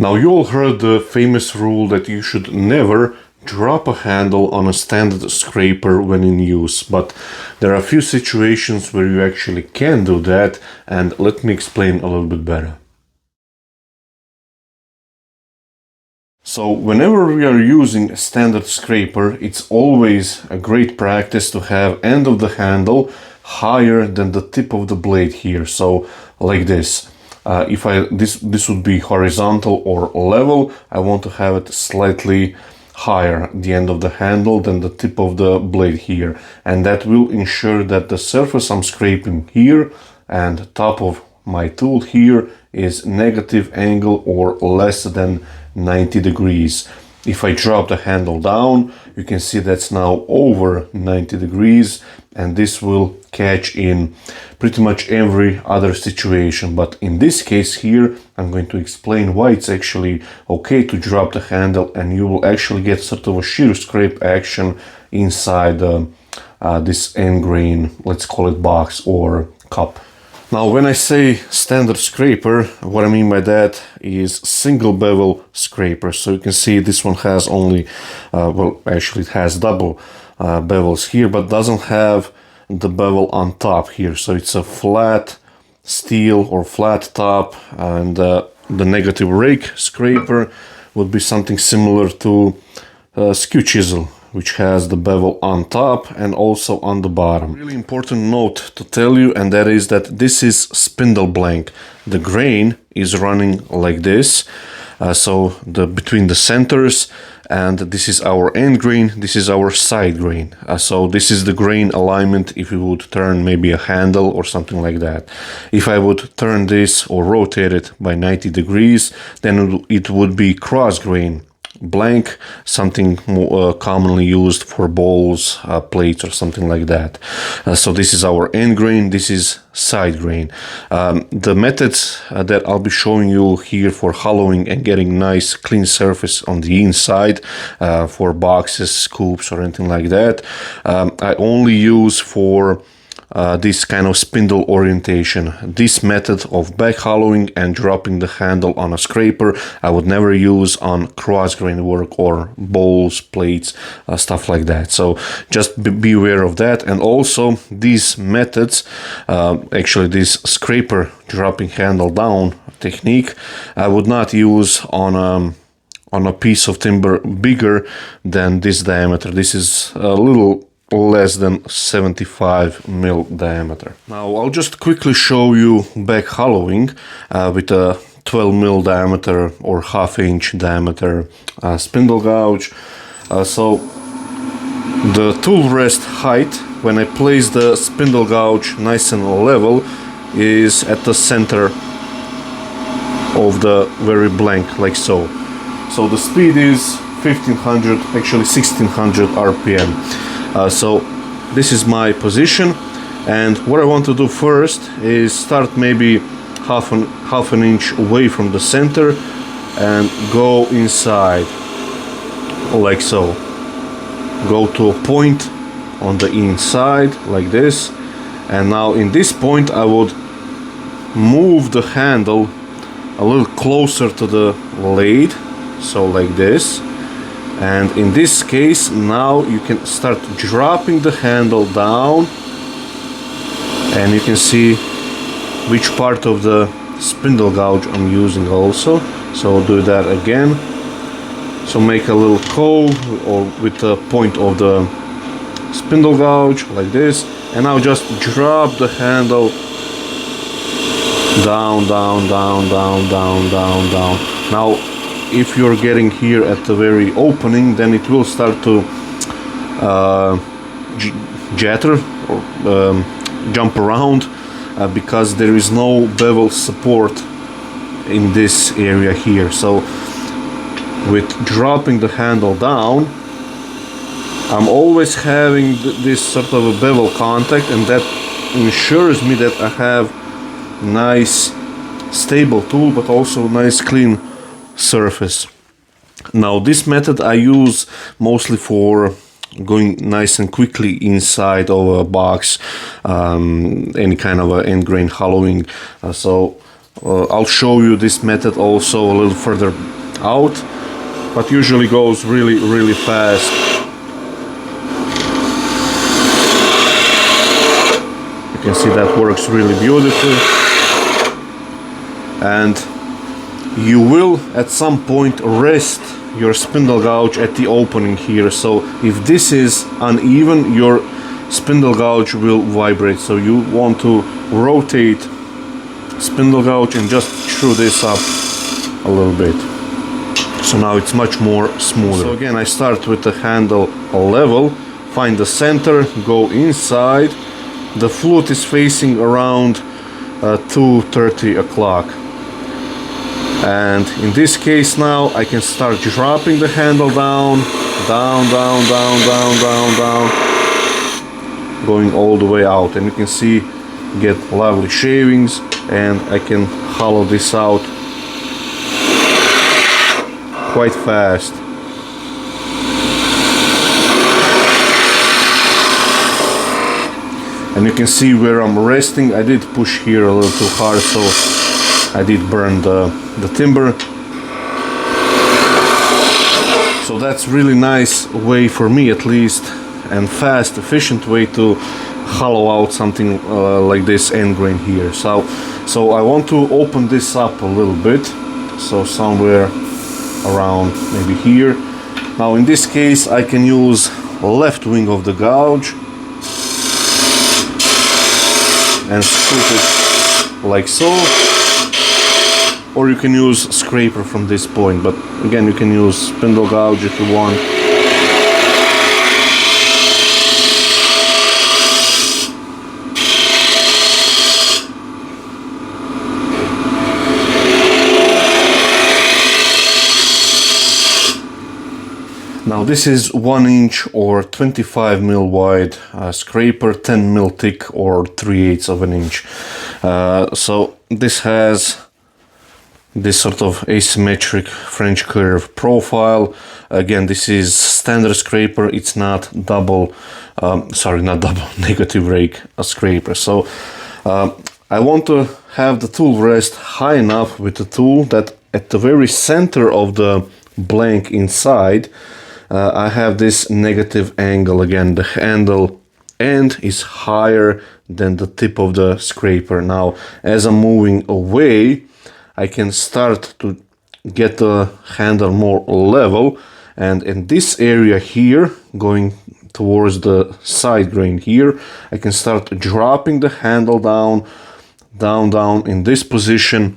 Now, you all heard the famous rule that you should never drop a handle on a standard scraper when in use, but there are a few situations where you actually can do that, and let me explain a little bit better. So whenever we are using a standard scraper, it's always a great practice to have end of the handle higher than the tip of the blade here. So like this. If this would be horizontal or level, I want to have it slightly higher, the end of the handle, than the tip of the blade here. And that will ensure that the surface I'm scraping here and top of my tool here is negative angle or less than 90 degrees. If I drop the handle down, you can see that's now over 90 degrees, and this will catch in pretty much every other situation. But in this case here, I'm going to explain why it's actually okay to drop the handle, and you will actually get sort of a shear scrape action inside this end grain, let's call it box or cup. Now, when I say standard scraper, what I mean by that is single bevel scraper. So you can see this one has only, well, actually it has double bevels here, but doesn't have the bevel on top here. So it's a flat steel or flat top, and the negative rake scraper would be something similar to skew chisel, which has the bevel on top and also on the bottom. Really important note to tell you, and that is that this is spindle blank. The grain is running like this, so between the centers, and this is our end grain, this is our side grain. So this is the grain alignment if you would turn maybe a handle or something like that. If I would turn this or rotate it by 90 degrees, then it would be cross grain blank, something more commonly used for bowls, plates, or something like that. So this is our end grain, this is side grain. The methods that I'll be showing you here for hollowing and getting nice clean surface on the inside for boxes, scoops, or anything like that, I only use for this kind of spindle orientation. This method of back hollowing and dropping the handle on a scraper I would never use on cross grain work or bowls, plates, stuff like that. So just be aware of that. And also these methods, actually this scraper dropping handle down technique, I would not use on a piece of timber bigger than this diameter. This is a little less than 75 mil diameter. Now I'll just quickly show you back hollowing with a 12 mil diameter or half-inch diameter spindle gouge. So the tool rest height when I place the spindle gouge nice and level is at the center of the very blank, like so. So the speed is 1500, actually 1600 RPM. So this is my position, and what I want to do first is start maybe half an inch away from the center and go inside like so. Go to a point on the inside like this, and now in this point I would move the handle a little closer to the blade, so like this. And in this case, now you can start dropping the handle down, and you can see which part of the spindle gouge I'm using also. So I'll do that again. So make a little cove or with the point of the spindle gouge like this, and now just drop the handle down, down, down, down, down, down, down. Now if you're getting here at the very opening, then it will start to jatter or jump around because there is no bevel support in this area here. So with dropping the handle down, I'm always having this sort of a bevel contact, and that ensures me that I have nice stable tool but also nice clean surface. Now this method I use mostly for going nice and quickly inside of a box, any kind of a end grain hollowing. So I'll show you this method also a little further out, but usually goes really fast. You can see that works really beautifully, and you will at some point rest your spindle gouge at the opening here. So if this is uneven, your spindle gouge will vibrate. So you want to rotate spindle gouge and just screw this up a little bit. So now it's much more smoother. So again, I start with the handle level, find the center, go inside. The flute is facing around 2:30 o'clock. And in this case now I can start dropping the handle down, going all the way out, and you can see get lovely shavings, and I can hollow this out quite fast. And you can see where I'm resting. I did push here a little too hard, so I did burn the timber. So that's really nice way, for me at least, and fast, efficient way to hollow out something like this end grain here. So I want to open this up a little bit, so somewhere around maybe here. Now in this case I can use left wing of the gouge and scoop it like so, or you can use scraper from this point, but again you can use spindle gouge if you want. Now this is 1 inch or 25 mil wide scraper, 10 mil thick or 3/8 of an inch. So this has this sort of asymmetric French curve profile. Again, this is standard scraper. It's not double, not double negative rake scraper. So I want to have the tool rest high enough with the tool that at the very center of the blank inside I have this negative angle. Again, the handle end is higher than the tip of the scraper. Now as I'm moving away, I can start to get the handle more level, and in this area here, going towards the side grain here, I can start dropping the handle down in this position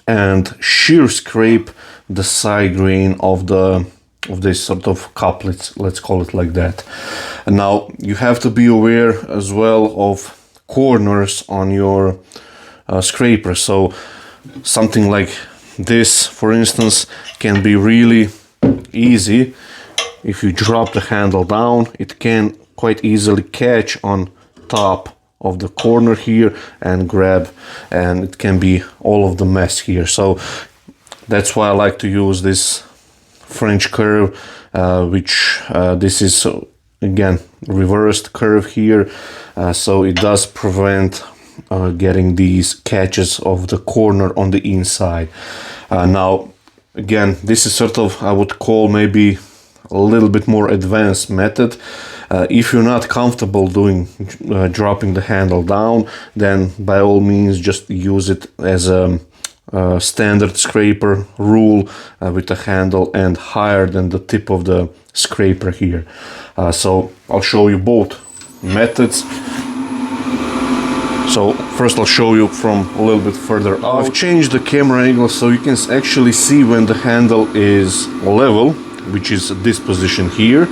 and shear scrape the side grain of this sort of couplets, let's call it like that. And now you have to be aware as well of corners on your scraper. So something like this, for instance, can be really easy. If you drop the handle down, it can quite easily catch on top of the corner here and grab, and it can be all of the mess here. So that's why I like to use this French curve, which this is again reversed curve here, so it does prevent getting these catches of the corner on the inside. Now again, this is sort of, I would call maybe a little bit more advanced method. If you're not comfortable doing dropping the handle down, then by all means just use it as a standard scraper rule with a handle end higher than the tip of the scraper here. So I'll show you both methods. So first I'll show you from a little bit further out. I've changed the camera angle so you can actually see when the handle is level, which is this position here,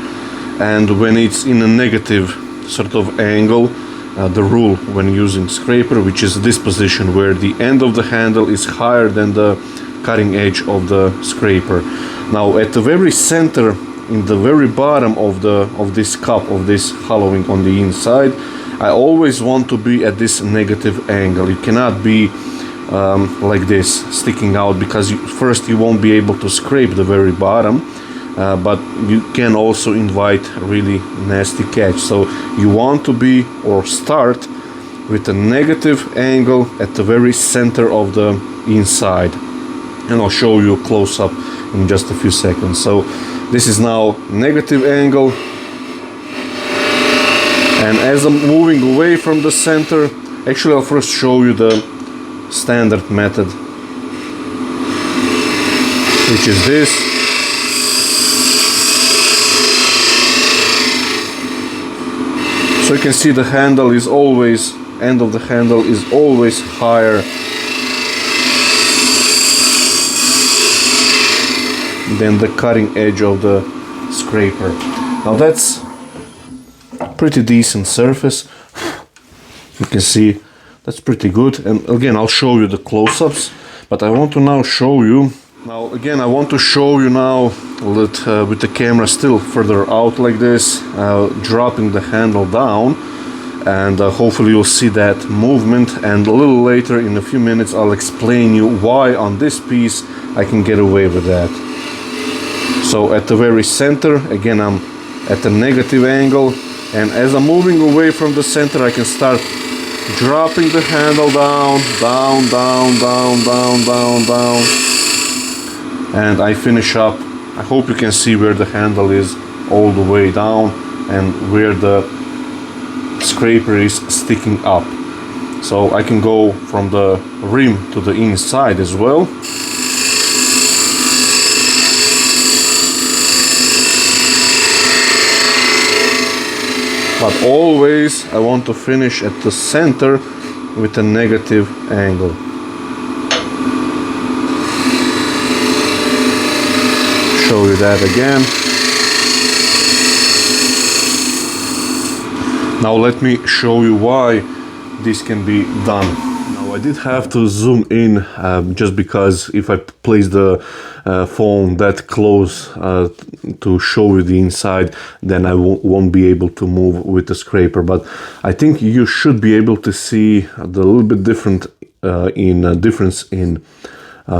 and when it's in a negative sort of angle, the rule when using scraper, which is this position where the end of the handle is higher than the cutting edge of the scraper. Now at the very center, in the very bottom of this cup, of this hollowing on the inside, I always want to be at this negative angle. You cannot be like this, sticking out, because first you won't be able to scrape the very bottom, but you can also invite really nasty catch. So you want to be, or start with a negative angle at the very center of the inside, and I'll show you a close-up in just a few seconds. So this is now negative angle, and as I'm moving away from the center, actually I'll first show you the standard method, which is this. So you can see the handle is always, end of the handle is always higher than the cutting edge of the scraper. Now that's pretty decent surface. You can see that's pretty good. And again, I'll show you the close-ups, but I want to now show you. Now again, I want to show you now that with the camera still further out like this, dropping the handle down, and hopefully you'll see that movement. And a little later, in a few minutes, I'll explain you why on this piece I can get away with that. So at the very center, again, I'm at a negative angle, and as I'm moving away from the center, I can start dropping the handle down, down, down, down, down, down, down, and I finish up. I hope you can see where the handle is all the way down and where the scraper is sticking up. So I can go from the rim to the inside as well. But always I want to finish at the center with a negative angle. Show you that again. Now let me show you why this can be done. Now I did have to zoom in just because if I place the phone that close to show you the inside, then I won't be able to move with the scraper. But I think you should be able to see the little bit difference in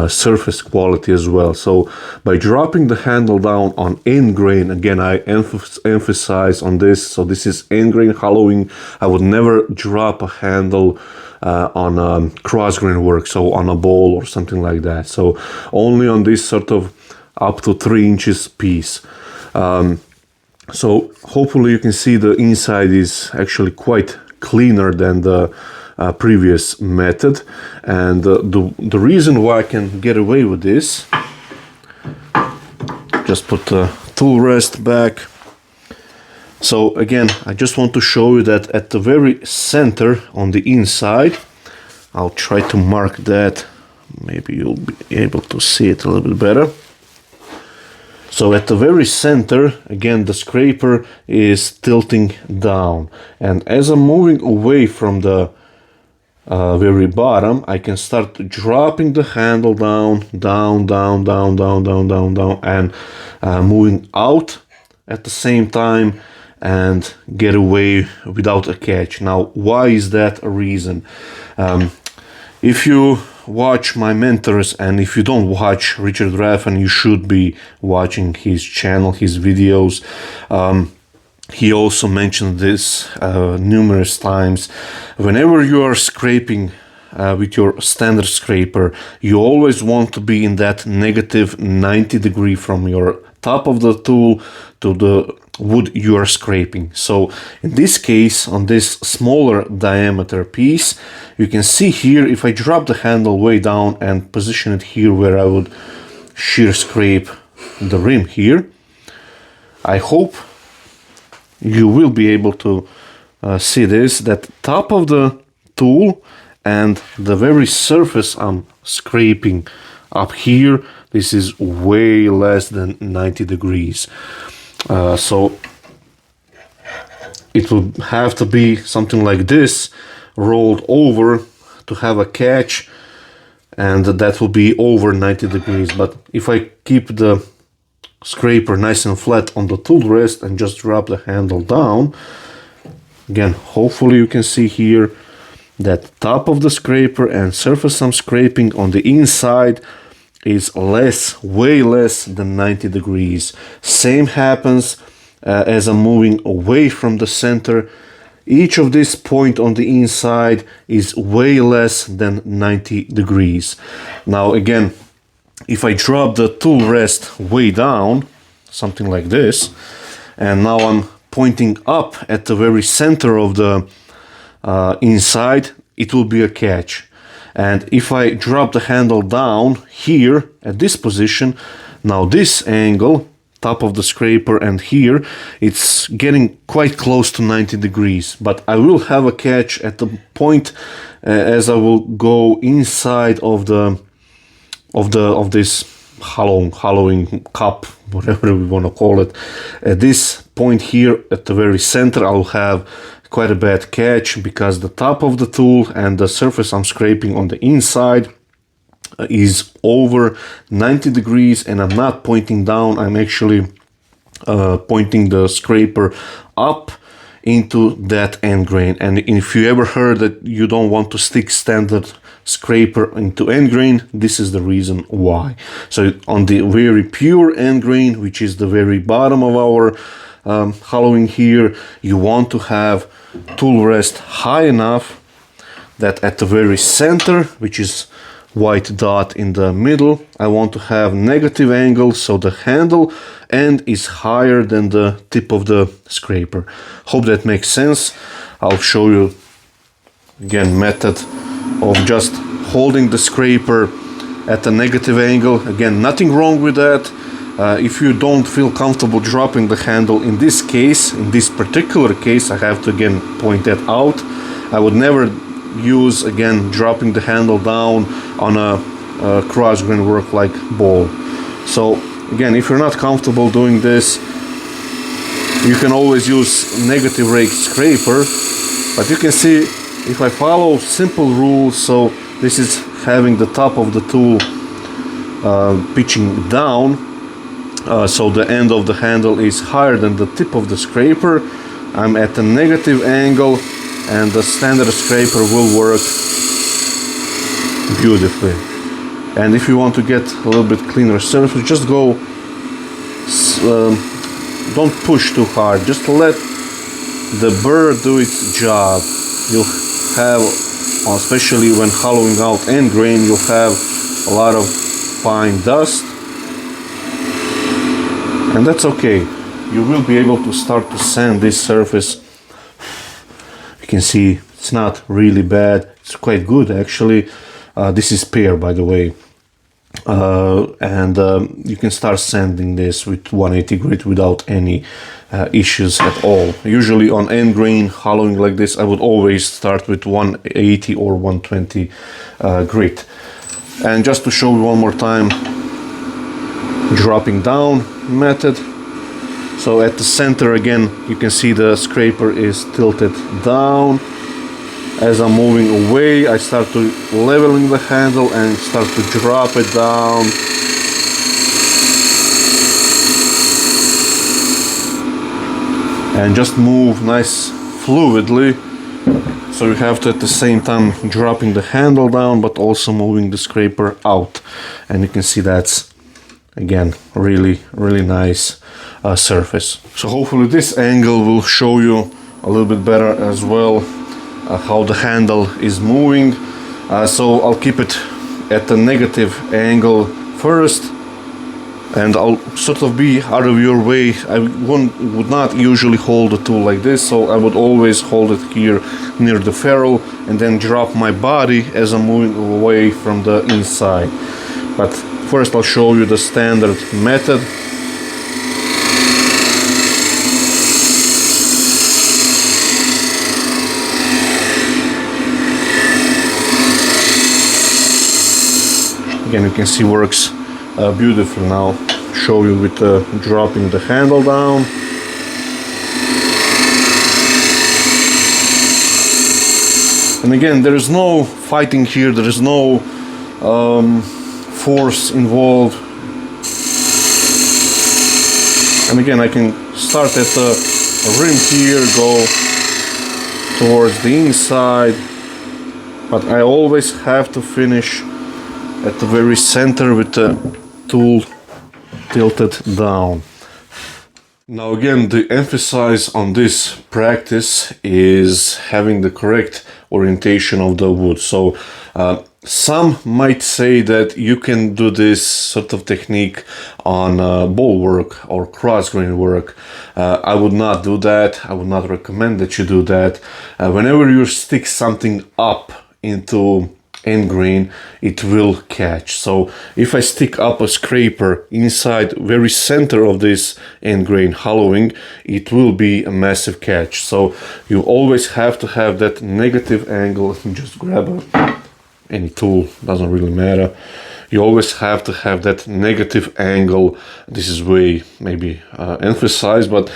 surface quality as well. So by dropping the handle down on end grain, again I emphasize on this, so this is end grain hollowing. I would never drop a handle on cross grain work, so on a bowl or something like that. So only on this sort of up to 3 inches piece. So hopefully you can see the inside is actually quite cleaner than the previous method. And the reason why I can get away with this, just put the tool rest back. So again, I just want to show you that at the very center on the inside, I'll try to mark that, maybe you'll be able to see it a little bit better. So at the very center, again, the scraper is tilting down, and as I'm moving away from the very bottom, I can start dropping the handle down, down, down, down, down, down, down, down, and moving out at the same time and get away without a catch. Now, why is that a reason? If you watch my mentors, and if you don't watch Richard Raffan, you should be watching his channel, his videos. He also mentioned this numerous times. Whenever you are scraping with your standard scraper, you always want to be in that negative 90 degree from your top of the tool to the wood you are scraping. So in this case, on this smaller diameter piece, you can see here, if I drop the handle way down and position it here where I would shear scrape the rim here, I hope you will be able to see this, that top of the tool and the very surface I'm scraping up here, this is way less than 90 degrees. So it will have to be something like this, rolled over to have a catch, and that will be over 90 degrees. But if I keep the scraper nice and flat on the tool rest and just drop the handle down, again, hopefully you can see here that top of the scraper and surface I'm scraping on the inside is less, way less than 90 degrees. Same happens as I'm moving away from the center. each of this point on the inside is way less than 90 degrees. Now again, if I drop the tool rest way down, something like this, and now I'm pointing up at the very center of the inside, it will be a catch. And if I drop the handle down here at this position, now this angle, top of the scraper and here, it's getting quite close to 90 degrees, but I will have a catch at the point as I will go inside of this hollowing cup, whatever we want to call it. At this point here at the very center, I'll have quite a bad catch because the top of the tool and the surface I'm scraping on the inside is over 90 degrees, and I'm not pointing down, I'm actually pointing the scraper up into that end grain. And if you ever heard that you don't want to stick standard scraper into end grain, this is the reason why. So on the very pure end grain, which is the very bottom of our hollowing here, you want to have tool rest high enough that at the very center, which is white dot in the middle, I want to have negative angle, so the handle end is higher than the tip of the scraper. Hope that makes sense. I'll show you again method of just holding the scraper at a negative angle. Again, nothing wrong with that. If you don't feel comfortable dropping the handle, in this case, in this particular case, I have to again point that out. I would never use again dropping the handle down on a cross grain work like ball. So again, if you're not comfortable doing this, you can always use negative rake scraper, but you can see if I follow simple rules, so this is having the top of the tool pitching down, so the end of the handle is higher than the tip of the scraper. I'm at a negative angle and the standard scraper will work beautifully. And if you want to get a little bit cleaner surface, just go, don't push too hard, just let the burr do its job. You'll have, especially when hollowing out end grain, you'll have a lot of fine dust, and that's okay. You will be able to start to sand this surface. You can see it's not really bad, it's quite good actually. This is pear, by the way, and you can start sanding this with 180 grit without any issues at all. Usually on end grain hollowing like this, I would always start with 180 or 120 grit. And just to show you one more time, dropping down method. So at the center again, you can see the scraper is tilted down. As I'm moving away, I start to leveling the handle and start to drop it down. And just move nice fluidly. So you have to at the same time dropping the handle down, but also moving the scraper out. And you can see that's again really nice surface. So hopefully this angle will show you a little bit better as well how the handle is moving. So I'll keep it at the negative angle first, and I'll sort of be out of your way. I would not usually hold the tool like this, so I would always hold it here near the ferrule and then drop my body as I'm moving away from the inside. But first I'll show you the standard method. Again, you can see works beautifully now. Show you with dropping the handle down. And again, there is no fighting here, there is no force involved. And again, I can start at the rim here, go towards the inside, but I always have to finish at the very center with the tool tilted down. Now again, the emphasis on this practice is having the correct orientation of the wood. So some might say that you can do this sort of technique on bowl work or cross grain work. I would not do that. I would not recommend that you do that. Whenever you stick something up into end grain, it will catch. So if I stick up a scraper inside very center of this end grain hollowing, it will be a massive catch. So you always have to have that negative angle. Let me just grab any tool, doesn't really matter. You always have to have that negative angle. This is way maybe emphasized, but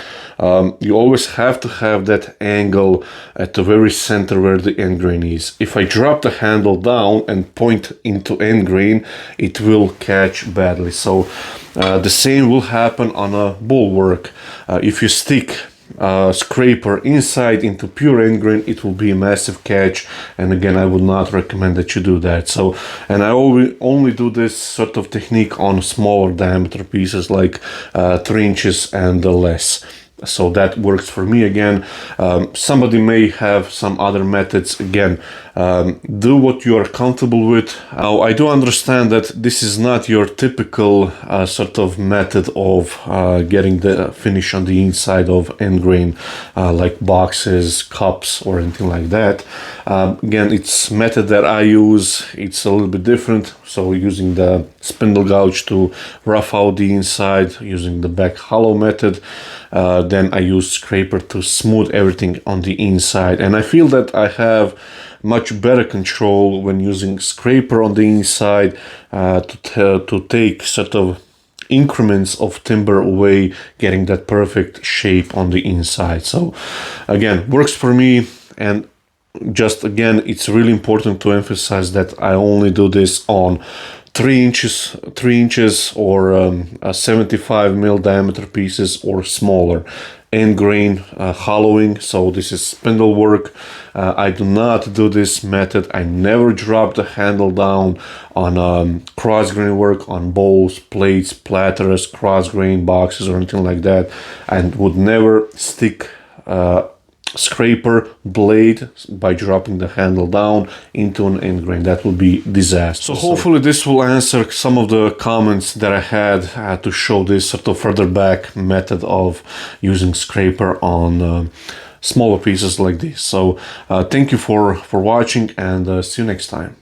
you always have to have that angle at the very center where the end grain is. If I drop the handle down and point into end grain, it will catch badly. So the same will happen on a bowl work. If you stick scraper inside into pure end grain, it will be a massive catch, and again I would not recommend that you do that. So, and I only do this sort of technique on smaller diameter pieces like 3 inches and less. So that works for me. Again, somebody may have some other methods. Again, do what you are comfortable with. Now, I do understand that this is not your typical sort of method of getting the finish on the inside of end grain, like boxes, cups, or anything like that. Again, it's method that I use. It's a little bit different. So using the spindle gouge to rough out the inside, using the back hollow method. Then I use scraper to smooth everything on the inside, and I feel that I have much better control when using scraper on the inside to take sort of increments of timber away, getting that perfect shape on the inside. So again, works for me. And just again, it's really important to emphasize that I only do this on 3 inches or 75 mil diameter pieces or smaller. End grain hollowing, so this is spindle work. I do not do this method. I never drop the handle down on cross grain work, on bowls, plates, platters, cross grain boxes, or anything like that, and would never stick scraper blade by dropping the handle down into an end grain. That will be disaster. So hopefully this will answer some of the comments that I had to show this sort of further back method of using scraper on smaller pieces like this. So thank you for watching, and see you next time.